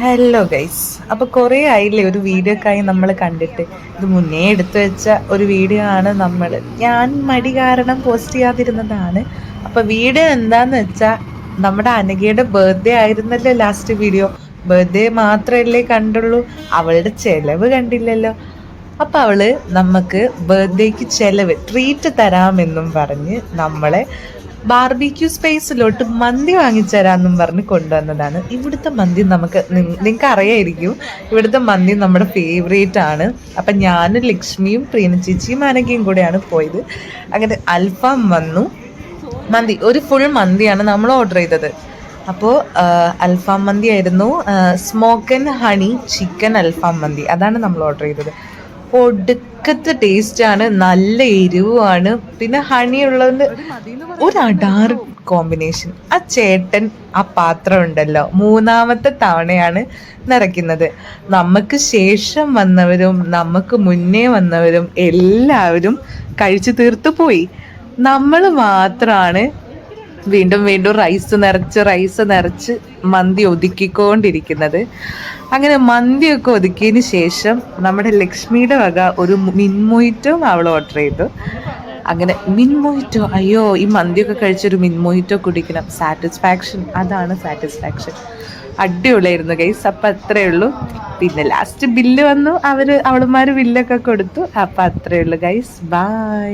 Hello guys, അപ്പോൾ കുറേ ആയില്ലേ ഒരു വീഡിയോക്കായി നമ്മൾ കണ്ടിട്ട്. ഇത് മുന്നേ എടുത്തു വെച്ച ഒരു വീഡിയോ ആണ്. ഞാൻ മടി കാരണം പോസ്റ്റ് ചെയ്യാതിരുന്നതാണ്. അപ്പോൾ വീഡിയോ എന്താന്ന് വെച്ചാൽ, നമ്മുടെ അനഘയുടെ ബർത്ത്ഡേ ആയിരുന്നല്ലോ ലാസ്റ്റ് വീഡിയോ. ബർത്ത്ഡേ മാത്രമല്ലേ കണ്ടുള്ളൂ, അവളുടെ ചെലവ് കണ്ടില്ലല്ലോ. അപ്പോൾ അവള് നമുക്ക് ബർത്ത്ഡേക്ക് ചെലവ് ട്രീറ്റ് തരാമെന്നും പറഞ്ഞ് നമ്മളെ ബാർബിക്യൂ സ്പേസിലോട്ട് മന്തി വാങ്ങിച്ചരാന്നും പറഞ്ഞ് കൊണ്ടുവന്നതാണ്. ഇവിടുത്തെ മന്തി നിങ്ങൾക്ക് അറിയായിരിക്കും, ഇവിടുത്തെ മന്തി നമ്മുടെ ഫേവറേറ്റ് ആണ്. അപ്പം ഞാനും ലക്ഷ്മിയും പ്രീന ചേച്ചിയും അനഘയും കൂടെയാണ് പോയത്. അങ്ങനെ അൽഫാം വന്നു. മന്തി ഒരു ഫുൾ മന്തിയാണ് നമ്മൾ ഓർഡർ ചെയ്തത്. അപ്പോൾ അൽഫാം മന്തി ആയിരുന്നു, സ്മോക്ക് ആൻഡ് ഹണി ചിക്കൻ അൽഫാം മന്തി, അതാണ് നമ്മൾ ഓർഡർ ചെയ്തത്. ഒടുക്കത്തെ ടേസ്റ്റാണ്, നല്ല എരിവുമാണ്, പിന്നെ ഹണി ഉള്ളതുകൊണ്ട് ഒരു അടാർ കോമ്പിനേഷൻ. ആ ചേട്ടൻ ആ പാത്രം ഉണ്ടല്ലോ, മൂന്നാമത്തെ തവണയാണ് നിറയ്ക്കുന്നത്. നമുക്ക് ശേഷം വന്നവരും നമുക്ക് മുന്നേ വന്നവരും എല്ലാവരും കഴിച്ചു തീർത്തു പോയി. നമ്മൾ മാത്രമാണ് വീണ്ടും വീണ്ടും റൈസ് നിറച്ച് മന്തി ഒതുക്കിക്കൊണ്ടിരിക്കുന്നത്. അങ്ങനെ മന്തിയൊക്കെ ഒതുക്കിയതിന് ശേഷം നമ്മുടെ ലക്ഷ്മിയുടെ വക ഒരു മിൻമൊയ്റ്റോയും അവൾ ഓർഡർ ചെയ്തു. അങ്ങനെ മിൻമൊയ്റ്റോ, അയ്യോ ഈ മന്തിയൊക്കെ കഴിച്ചൊരു മിൻമൊയ്റ്റോ കുടിക്കണം, സാറ്റിസ്ഫാക്ഷൻ, അതാണ് സാറ്റിസ്ഫാക്ഷൻ. അടിപൊളിയായിരുന്നു ഗൈസ്. അപ്പം അത്രയേ ഉള്ളൂ. പിന്നെ ലാസ്റ്റ് ബില്ല് വന്നു, അവളുമാർ ബില്ലൊക്കെ കൊടുത്തു. അപ്പം അത്രയേ ഉള്ളൂ ഗൈസ്, ബൈ.